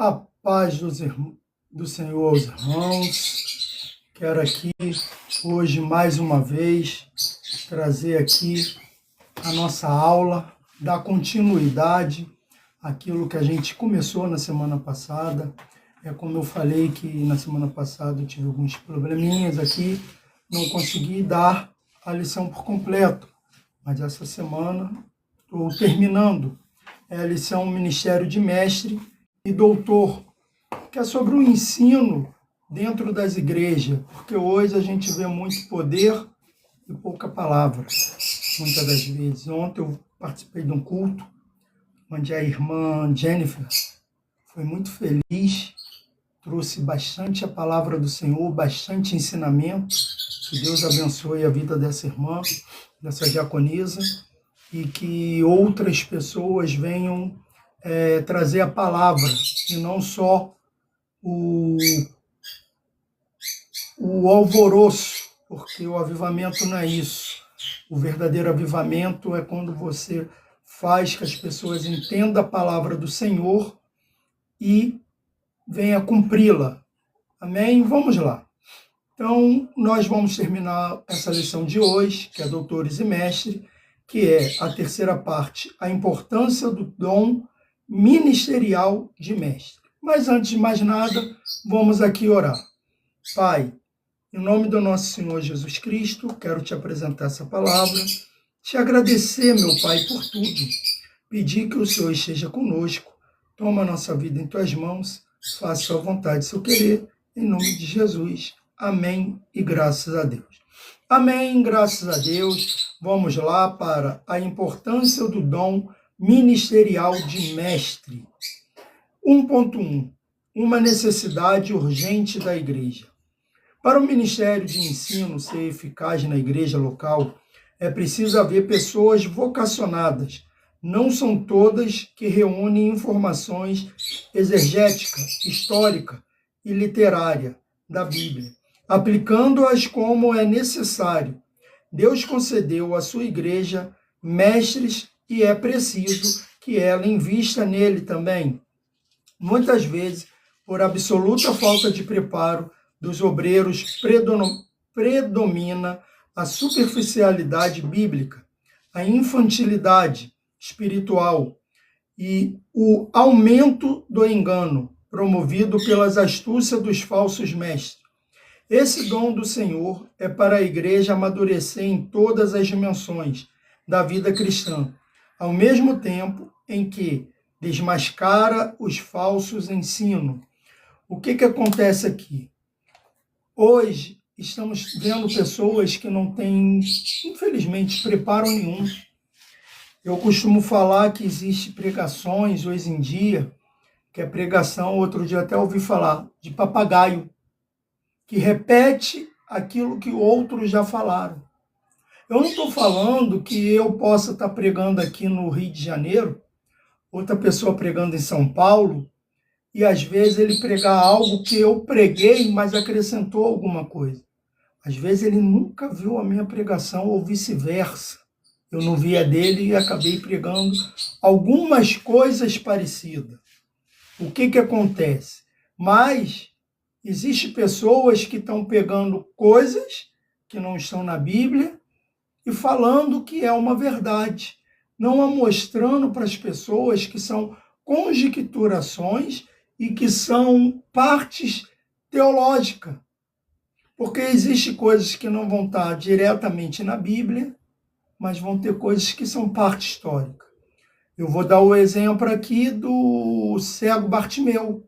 A paz do Senhor aos irmãos. Quero aqui, hoje, mais uma vez, trazer aqui a nossa aula, dar continuidade àquilo que a gente começou na semana passada. Como eu falei que na semana passada eu tive alguns probleminhas aqui, não consegui dar a lição por completo, mas essa semana estou terminando a lição Ministério de Mestre e Doutor, que é sobre o ensino dentro das igrejas, porque hoje a gente vê muito poder e pouca palavra, muitas das vezes. Ontem eu participei de um culto onde a irmã Jennifer foi muito feliz, trouxe bastante a palavra do Senhor, bastante ensinamento. Que Deus abençoe a vida dessa irmã, dessa diaconisa, e que outras pessoas venham trazer a palavra, e não só o alvoroço, porque o avivamento não é isso. O verdadeiro avivamento é quando você faz que as pessoas entendam a palavra do Senhor e venha cumpri-la. Amém? Vamos lá. Então, nós vamos terminar essa lição de hoje, que é Doutores e Mestres, que é a terceira parte, a importância do dom ministerial de mestre. Mas antes de mais nada, vamos aqui orar. Pai, em nome do nosso Senhor Jesus Cristo, quero te apresentar essa palavra, te agradecer, meu Pai, por tudo, pedir que o Senhor esteja conosco, toma a nossa vida em tuas mãos, faça a sua vontade, seu querer, em nome de Jesus. Amém e graças a Deus. Amém, graças a Deus. Vamos lá para a importância do dom ministerial de mestre. 1.1. Uma necessidade urgente da igreja. Para o ministério de ensino ser eficaz na igreja local, é preciso haver pessoas vocacionadas. Não são todas que reúnem informações exegética, histórica e literária da Bíblia, aplicando-as como é necessário. Deus concedeu à sua igreja mestres e é preciso que ela invista nele também. Muitas vezes, por absoluta falta de preparo dos obreiros, predomina a superficialidade bíblica, a infantilidade espiritual e o aumento do engano, promovido pelas astúcias dos falsos mestres. Esse dom do Senhor é para a igreja amadurecer em todas as dimensões da vida cristã, ao mesmo tempo em que desmascara os falsos ensinos. O que acontece aqui? Hoje, estamos vendo pessoas que não têm, infelizmente, preparo nenhum. Eu costumo falar que existe pregações, hoje em dia, que é pregação, outro dia até ouvi falar, de papagaio, que repete aquilo que outros já falaram. Eu não estou falando que eu possa estar pregando aqui no Rio de Janeiro, outra pessoa pregando em São Paulo, e às vezes ele pregar algo que eu preguei, mas acrescentou alguma coisa. Às vezes ele nunca viu a minha pregação ou vice-versa. Eu não vi a dele e acabei pregando algumas coisas parecidas. O que acontece? Mas existem pessoas que estão pegando coisas que não estão na Bíblia e falando que é uma verdade, não a mostrando para as pessoas que são conjecturações e que são partes teológicas. Porque existem coisas que não vão estar diretamente na Bíblia, mas vão ter coisas que são parte histórica. Eu vou dar o exemplo aqui do cego Bartimeu.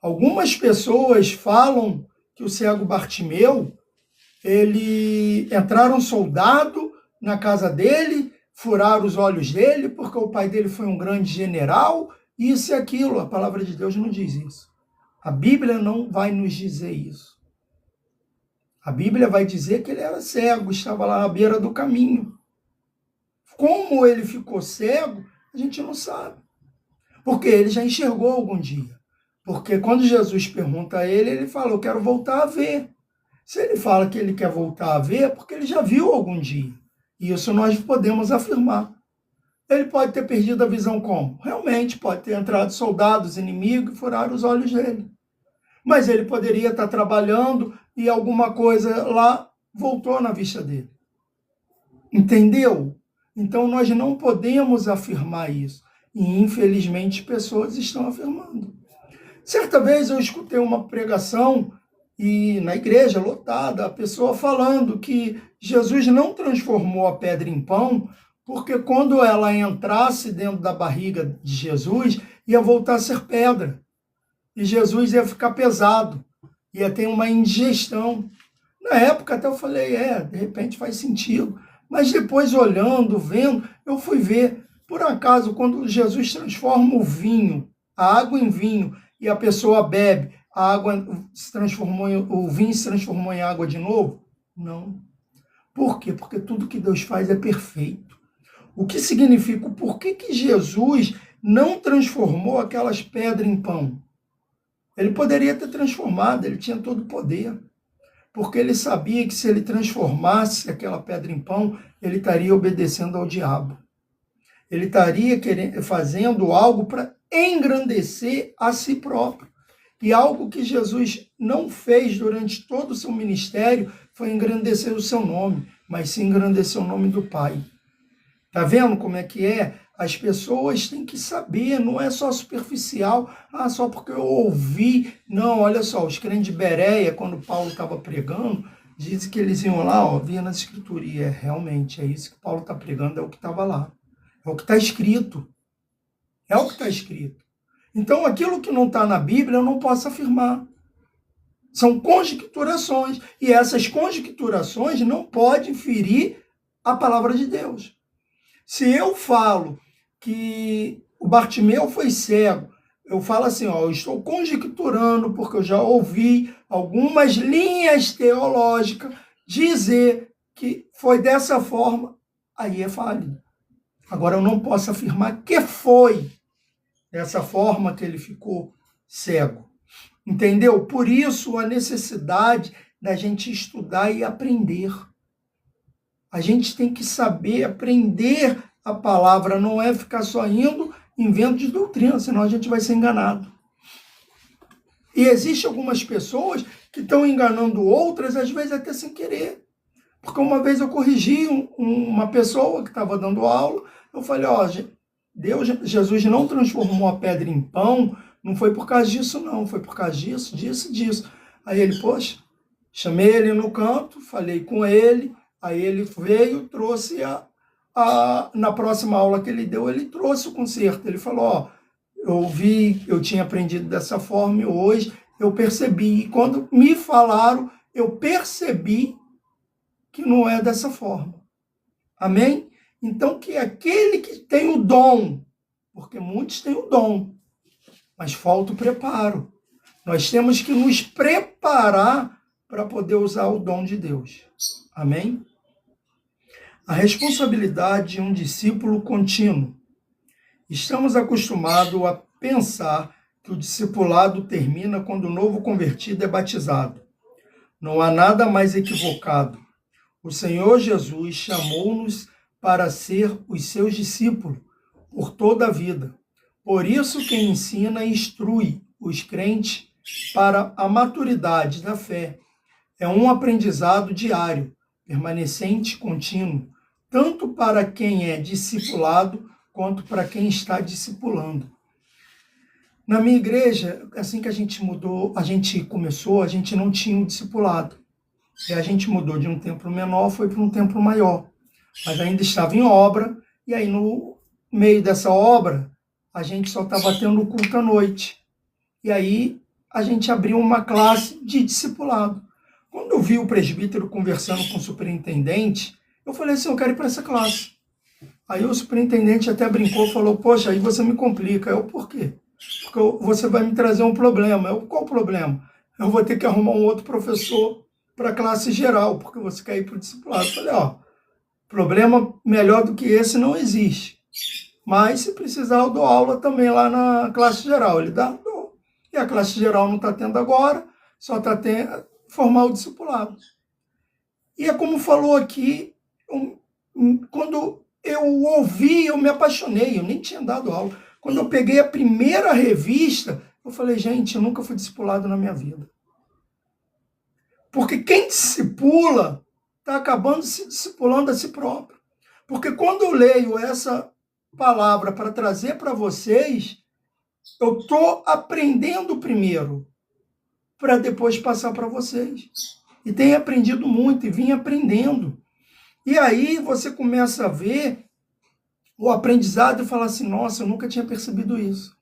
Algumas pessoas falam que o cego Bartimeu, entraram um soldado na casa dele, furaram os olhos dele, porque o pai dele foi um grande general, isso e aquilo. A palavra de Deus não diz isso. A Bíblia não vai nos dizer isso. A Bíblia vai dizer que ele era cego, estava lá à beira do caminho. Como ele ficou cego, a gente não sabe. Porque ele já enxergou algum dia. Porque quando Jesus pergunta a ele, ele fala, eu quero voltar a ver. Se ele fala que ele quer voltar a ver, é porque ele já viu algum dia. E isso nós podemos afirmar. Ele pode ter perdido a visão como? Realmente, pode ter entrado soldados inimigos e furaram os olhos dele. Mas ele poderia estar trabalhando e alguma coisa lá voltou na vista dele. Entendeu? Então nós não podemos afirmar isso. E infelizmente pessoas estão afirmando. Certa vez eu escutei uma pregação e na igreja lotada, a pessoa falando que Jesus não transformou a pedra em pão, porque quando ela entrasse dentro da barriga de Jesus, ia voltar a ser pedra. E Jesus ia ficar pesado, ia ter uma indigestão. Na época até eu falei, de repente faz sentido. Mas depois olhando, vendo, eu fui ver. Por acaso, quando Jesus transforma o vinho, a água em vinho, e a pessoa bebe, a água se transformou o vinho se transformou em água de novo? Não. Por quê? Porque tudo que Deus faz é perfeito. O que significa? Por que Jesus não transformou aquelas pedras em pão? Ele poderia ter transformado, ele tinha todo o poder. Porque ele sabia que se ele transformasse aquela pedra em pão, ele estaria obedecendo ao diabo. Ele estaria fazendo algo para engrandecer a si próprio. E algo que Jesus não fez durante todo o seu ministério foi engrandecer o seu nome, mas sim engrandecer o nome do Pai. Tá vendo como é que é? As pessoas têm que saber, não é só superficial, só porque eu ouvi. Não, olha só, os crentes de Bereia, quando Paulo estava pregando, dizem que eles iam lá, via nas escrituras, e realmente, é isso que Paulo está pregando, é o que estava lá. É o que está escrito. É o que está escrito. Então, aquilo que não está na Bíblia, eu não posso afirmar. São conjecturações, e essas conjecturações não podem ferir a palavra de Deus. Se eu falo que o Bartimeu foi cego, eu falo assim, eu estou conjecturando, porque eu já ouvi algumas linhas teológicas dizer que foi dessa forma, aí é válido. Agora, eu não posso afirmar que foi dessa forma que ele ficou cego. Entendeu? Por isso, a necessidade da gente estudar e aprender. A gente tem que saber aprender a palavra, não é ficar só indo em vento de doutrina, senão a gente vai ser enganado. E existem algumas pessoas que estão enganando outras, às vezes até sem querer. Porque uma vez eu corrigi uma pessoa que estava dando aula, eu falei, Jesus não transformou a pedra em pão, não foi por causa disso não, foi por causa disso, disso e disso. Aí ele, chamei ele no canto, falei com ele, aí ele veio, trouxe na próxima aula que ele deu, ele trouxe o conserto. Ele falou, eu tinha aprendido dessa forma e hoje eu percebi. E quando me falaram, eu percebi que não é dessa forma. Amém? Então, que aquele que tem o dom, porque muitos têm o dom, mas falta o preparo. Nós temos que nos preparar para poder usar o dom de Deus. Amém? A responsabilidade de um discípulo contínuo. Estamos acostumados a pensar que o discipulado termina quando o novo convertido é batizado. Não há nada mais equivocado. O Senhor Jesus chamou-nos para ser os seus discípulos por toda a vida. Por isso, quem ensina e instrui os crentes para a maturidade da fé é um aprendizado diário, permanecente, contínuo, tanto para quem é discipulado quanto para quem está discipulando. Na minha igreja, assim que a gente começou, a gente não tinha um discipulado. E a gente mudou de um templo menor, foi para um templo maior. Mas ainda estava em obra, e aí no meio dessa obra, a gente só estava tendo o culto à noite. E aí a gente abriu uma classe de discipulado. Quando eu vi o presbítero conversando com o superintendente, eu falei assim, eu quero ir para essa classe. Aí o superintendente até brincou, falou, poxa, aí você me complica. Por quê? Porque você vai me trazer um problema. Qual o problema? Eu vou ter que arrumar um outro professor para a classe geral, porque você quer ir para o discipulado. Eu falei, problema melhor do que esse não existe. Mas, se precisar, eu dou aula também lá na classe geral. Ele dou. E a classe geral não está tendo agora, só está tendo formar o discipulado. E é como falou aqui, quando eu ouvi, eu me apaixonei, eu nem tinha dado aula. Quando eu peguei a primeira revista, eu falei, gente, eu nunca fui discipulado na minha vida. Porque quem discipula está acabando se discipulando a si próprio. Porque quando eu leio essa palavra para trazer para vocês, eu estou aprendendo primeiro, para depois passar para vocês. E tenho aprendido muito, e vim aprendendo. E aí você começa a ver o aprendizado e fala assim, nossa, eu nunca tinha percebido isso.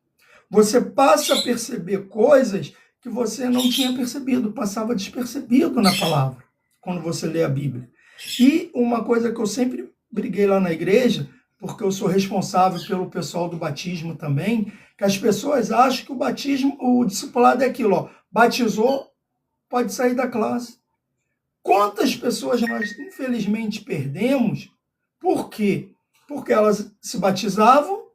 Você passa a perceber coisas que você não tinha percebido, passava despercebido na palavra, quando você lê a Bíblia. E uma coisa que eu sempre briguei lá na igreja, porque eu sou responsável pelo pessoal do batismo também, que as pessoas acham que o batismo, o discipulado é aquilo, ó, batizou, pode sair da classe. Quantas pessoas nós, infelizmente, perdemos? Por quê? Porque elas se batizavam,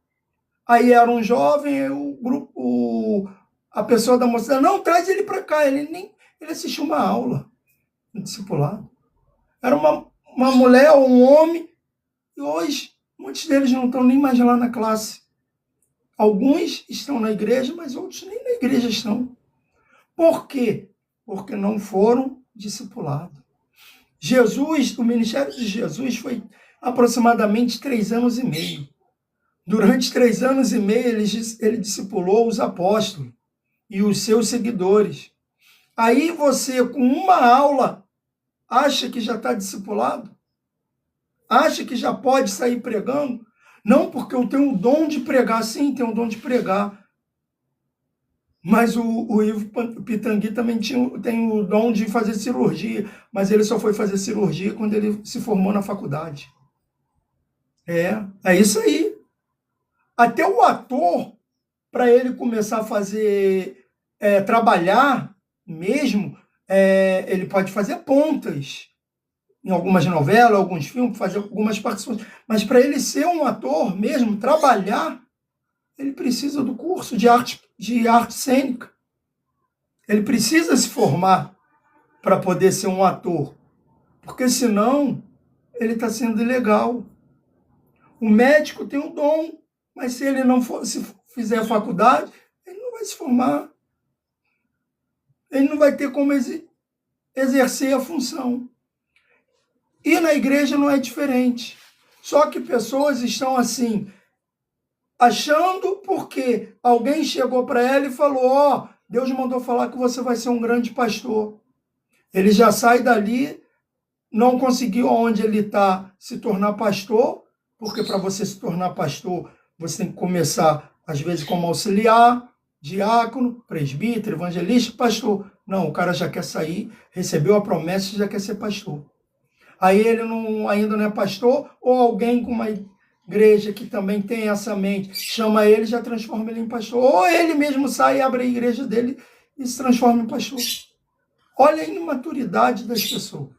aí era um jovem, o grupo, a pessoa da mocidade, não, traz ele para cá, ele assistiu uma aula no discipulado. Era uma mulher ou um homem, e hoje muitos deles não estão nem mais lá na classe. Alguns estão na igreja, mas outros nem na igreja estão. Por quê? Porque não foram discipulados. Jesus, o ministério de Jesus foi aproximadamente 3 anos e meio. Durante 3 anos e meio, ele discipulou os apóstolos e os seus seguidores. Aí você, com uma aula, acha que já está discipulado? Acha que já pode sair pregando? Não, porque eu tenho o dom de pregar. Sim, tenho o dom de pregar. Mas o Ivo Pitangui também tem o dom de fazer cirurgia, mas ele só foi fazer cirurgia quando ele se formou na faculdade. É isso aí. Até o ator, para ele começar a fazer, trabalhar mesmo, ele pode fazer pontas em algumas novelas, alguns filmes, fazer algumas participações. Mas para ele ser um ator mesmo, trabalhar, ele precisa do curso de arte cênica. Ele precisa se formar para poder ser um ator. Porque senão ele está sendo ilegal. O médico tem um dom, mas se ele não se fizer a faculdade, ele não vai se formar. Ele não vai ter como exercer a função. E na igreja não é diferente. Só que pessoas estão assim, achando porque alguém chegou para ela e falou, ó, Deus mandou falar que você vai ser um grande pastor. Ele já sai dali, não conseguiu onde ele está se tornar pastor, porque para você se tornar pastor, você tem que começar, às vezes, como auxiliar, diácono, presbítero, evangelista, pastor. Não, o cara já quer sair, recebeu a promessa e já quer ser pastor. Aí ele ainda não é pastor, ou alguém com uma igreja que também tem essa mente, chama ele e já transforma ele em pastor. Ou ele mesmo sai e abre a igreja dele e se transforma em pastor. Olha a imaturidade das pessoas.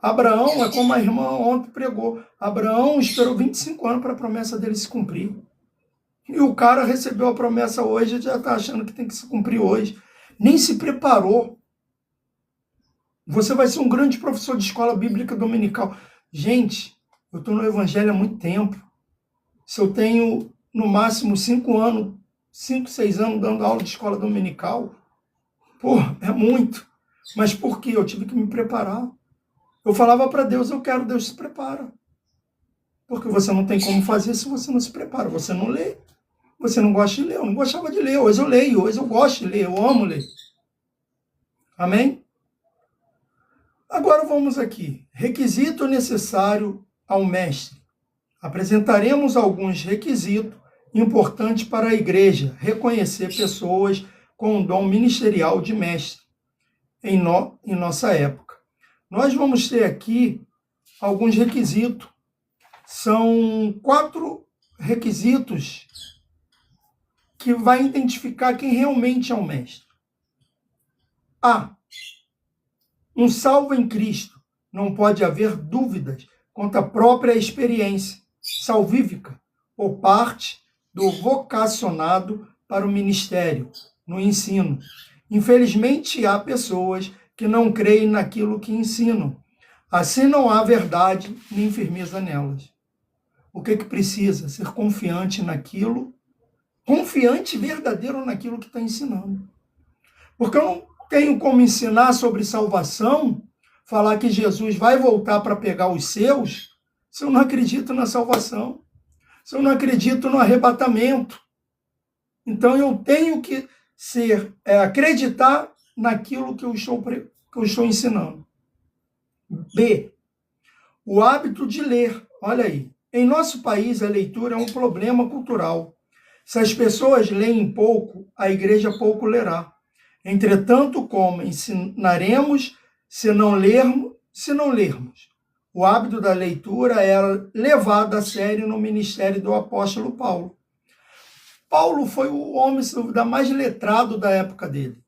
Abraão, é como a irmã ontem pregou, Abraão esperou 25 anos para a promessa dele se cumprir. E o cara recebeu a promessa hoje e já está achando que tem que se cumprir hoje. Nem se preparou. Você vai ser um grande professor de escola bíblica dominical. Gente, eu estou no evangelho há muito tempo. Se eu tenho, no máximo, 5 anos, 5, 6 anos dando aula de escola dominical, pô, é muito. Mas por quê? Eu tive que me preparar. Eu falava para Deus, eu quero, Deus se prepara. Porque você não tem como fazer se você não se prepara. Você não lê. Você não gosta de ler. Eu não gostava de ler. Hoje eu leio. Hoje eu gosto de ler. Eu amo ler. Amém? Agora vamos aqui. Requisito necessário ao mestre. Apresentaremos alguns requisitos importantes para a igreja reconhecer pessoas com o dom ministerial de mestre em nossa época. Nós vamos ter aqui alguns requisitos. São 4 requisitos que vai identificar quem realmente é o mestre. A. Um salvo em Cristo. Não pode haver dúvidas quanto à própria experiência salvífica ou parte do vocacionado para o ministério, no ensino. Infelizmente, há pessoas que não creem naquilo que ensinam. Assim não há verdade nem firmeza nelas. O que precisa? Ser confiante naquilo, confiante verdadeiro naquilo que está ensinando. Porque eu não tenho como ensinar sobre salvação, falar que Jesus vai voltar para pegar os seus, se eu não acredito na salvação, se eu não acredito no arrebatamento. Então eu tenho que acreditar naquilo que eu estou ensinando. B, o hábito de ler. Olha aí, em nosso país a leitura é um problema cultural. Se as pessoas leem pouco, a igreja pouco lerá. Entretanto, como ensinaremos se não lermos? O hábito da leitura era levado a sério no ministério do apóstolo Paulo. Paulo foi o homem, sem dúvida, mais letrado da época dele.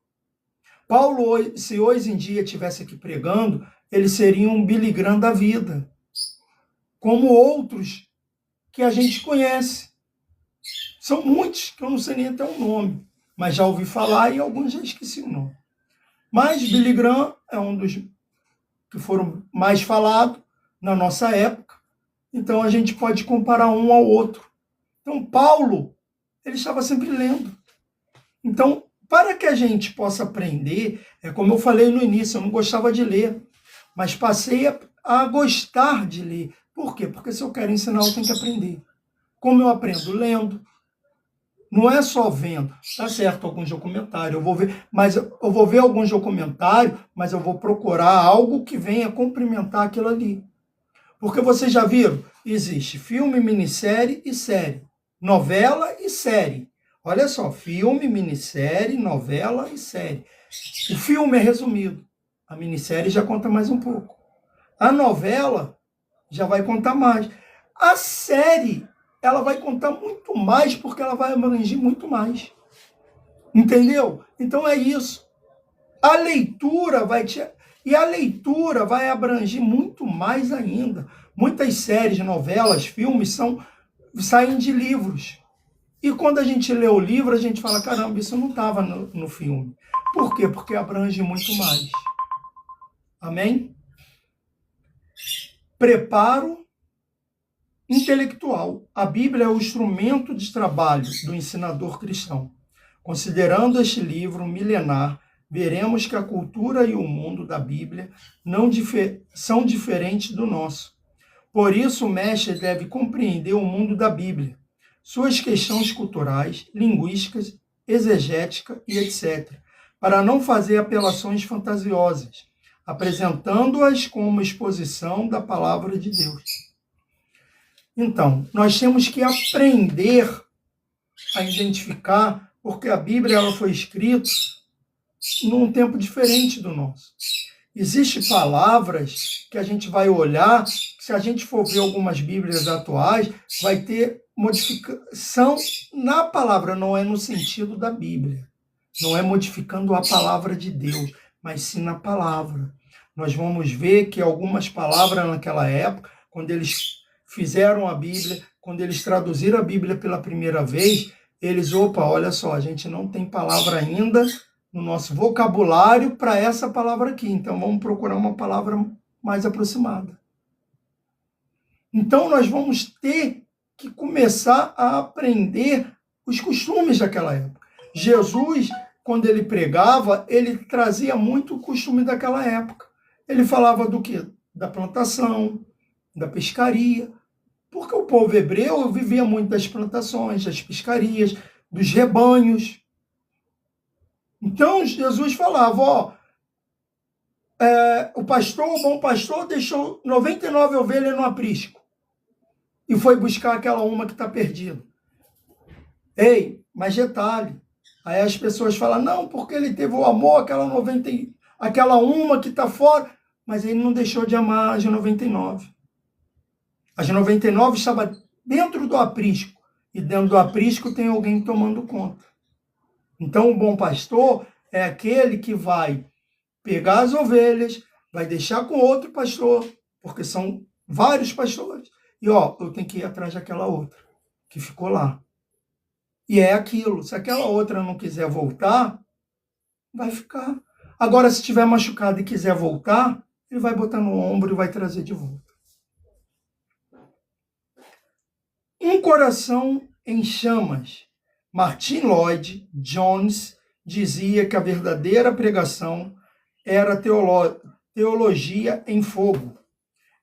Paulo, se hoje em dia estivesse aqui pregando, ele seria um Billy Graham da vida, como outros que a gente conhece. São muitos, que eu não sei nem até o nome, mas já ouvi falar e alguns já esqueci o nome. Mas Billy Graham é um dos que foram mais falados na nossa época, então a gente pode comparar um ao outro. Então, Paulo, ele estava sempre lendo. Então, para que a gente possa aprender, é como eu falei no início, eu não gostava de ler, mas passei a gostar de ler. Por quê? Porque se eu quero ensinar, eu tenho que aprender. Como eu aprendo? Lendo. Não é só vendo. Tá certo, alguns documentários, eu vou ver, mas eu vou ver alguns documentários, mas eu vou procurar algo que venha complementar aquilo ali. Porque vocês já viram? Existe filme, minissérie e série. Novela e série. Olha só, filme, minissérie, novela e série. O filme é resumido. A minissérie já conta mais um pouco. A novela já vai contar mais. A série, ela vai contar muito mais porque ela vai abranger muito mais. Entendeu? Então é isso. A leitura e a leitura vai abranger muito mais ainda. Muitas séries, novelas, filmes saem de livros. E quando a gente lê o livro, a gente fala, caramba, isso não estava no filme. Por quê? Porque abrange muito mais. Amém? Preparo intelectual. A Bíblia é o instrumento de trabalho do ensinador cristão. Considerando este livro milenar, veremos que a cultura e o mundo da Bíblia são diferentes do nosso. Por isso, o mestre deve compreender o mundo da Bíblia, suas questões culturais, linguísticas, exegética e etc., para não fazer apelações fantasiosas, apresentando-as como exposição da palavra de Deus. Então, nós temos que aprender a identificar, porque a Bíblia ela foi escrita num tempo diferente do nosso. Existem palavras que a gente vai olhar, se a gente for ver algumas Bíblias atuais, vai ter modificação na palavra, não é no sentido da Bíblia. Não é modificando a palavra de Deus, mas sim na palavra. Nós vamos ver que algumas palavras naquela época, quando eles fizeram a Bíblia, quando eles traduziram a Bíblia pela primeira vez, olha só, a gente não tem palavra ainda no nosso vocabulário para essa palavra aqui, então vamos procurar uma palavra mais aproximada. Então nós vamos ter que começar a aprender os costumes daquela época. Jesus, quando ele pregava, ele trazia muito o costume daquela época. Ele falava do quê? Da plantação, da pescaria, porque o povo hebreu vivia muito das plantações, das pescarias, dos rebanhos. Então, Jesus falava, o bom pastor, deixou 99 ovelhas no aprisco e foi buscar aquela uma que está perdida. Ei, mas detalhe, aí as pessoas falam, não, porque ele teve o amor, aquela uma que está fora, mas ele não deixou de amar as 99. As 99 estavam dentro do aprisco, e dentro do aprisco tem alguém tomando conta. Então, o bom pastor é aquele que vai pegar as ovelhas, vai deixar com outro pastor, porque são vários pastores. E, eu tenho que ir atrás daquela outra, que ficou lá. E é aquilo. Se aquela outra não quiser voltar, vai ficar. Agora, se estiver machucado e quiser voltar, ele vai botar no ombro e vai trazer de volta. Um coração em chamas. Martin Lloyd Jones dizia que a verdadeira pregação era teologia em fogo.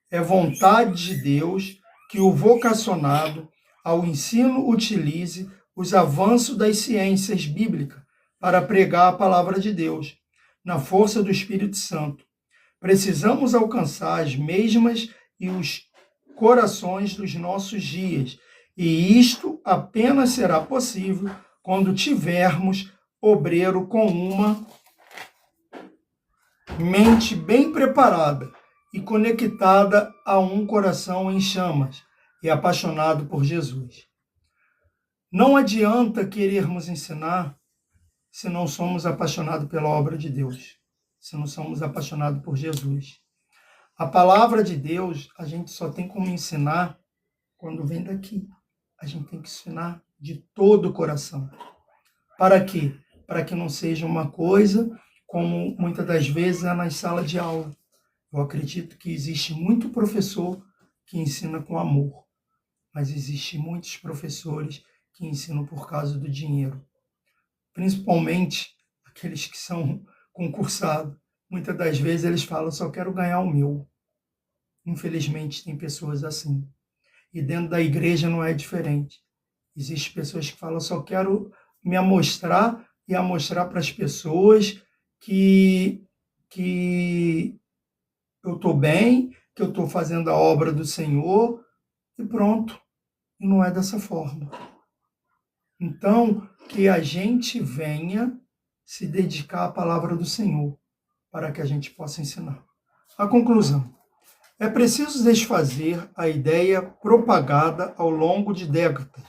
É vontade de Deus que o vocacionado ao ensino utilize os avanços das ciências bíblicas para pregar a palavra de Deus, na força do Espírito Santo. Precisamos alcançar as mesmas e os corações dos nossos dias, e isto apenas será possível quando tivermos obreiro com uma mente bem preparada e conectada a um coração em chamas e apaixonado por Jesus. Não adianta querermos ensinar se não somos apaixonados pela obra de Deus, se não somos apaixonados por Jesus. A palavra de Deus, a gente só tem como ensinar quando vem daqui. A gente tem que ensinar de todo o coração. Para quê? Para que não seja uma coisa como muitas das vezes é nas salas de aula. Eu acredito que existe muito professor que ensina com amor, mas existe muitos professores que ensinam por causa do dinheiro. Principalmente aqueles que são concursados. Muitas das vezes eles falam, só quero ganhar o meu. Infelizmente tem pessoas assim. E dentro da igreja não é diferente. Existem pessoas que falam, só quero me amostrar e amostrar para as pessoas que eu estou bem, que eu estou fazendo a obra do Senhor, e pronto. E não é dessa forma. Então, que a gente venha se dedicar à palavra do Senhor, para que a gente possa ensinar. A conclusão. É preciso desfazer a ideia propagada ao longo de décadas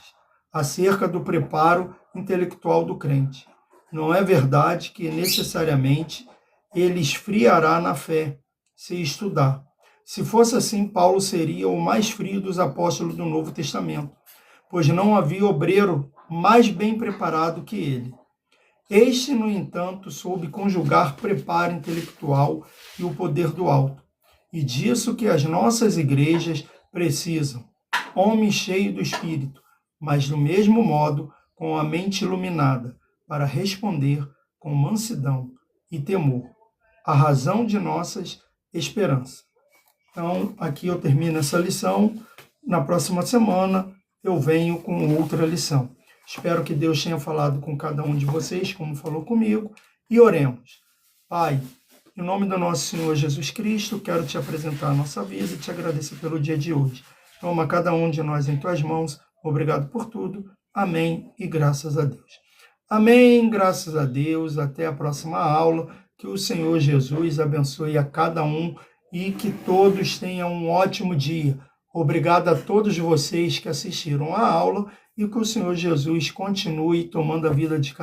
acerca do preparo intelectual do crente. Não é verdade que necessariamente ele esfriará na fé se estudar. Se fosse assim, Paulo seria o mais frio dos apóstolos do Novo Testamento, pois não havia obreiro mais bem preparado que ele. Este, no entanto, soube conjugar preparo intelectual e o poder do alto. E disso que as nossas igrejas precisam. Homens cheios do Espírito, mas do mesmo modo com a mente iluminada, para responder com mansidão e temor, a razão de nossas esperanças. Então, aqui eu termino essa lição. Na próxima semana eu venho com outra lição. Espero que Deus tenha falado com cada um de vocês, como falou comigo, e oremos. Pai, em nome do nosso Senhor Jesus Cristo, quero te apresentar a nossa vida e te agradecer pelo dia de hoje. Toma cada um de nós em tuas mãos. Obrigado por tudo. Amém e graças a Deus. Amém, graças a Deus. Até a próxima aula. Que o Senhor Jesus abençoe a cada um e que todos tenham um ótimo dia. Obrigado a todos vocês que assistiram a aula e que o Senhor Jesus continue tomando a vida de cada um.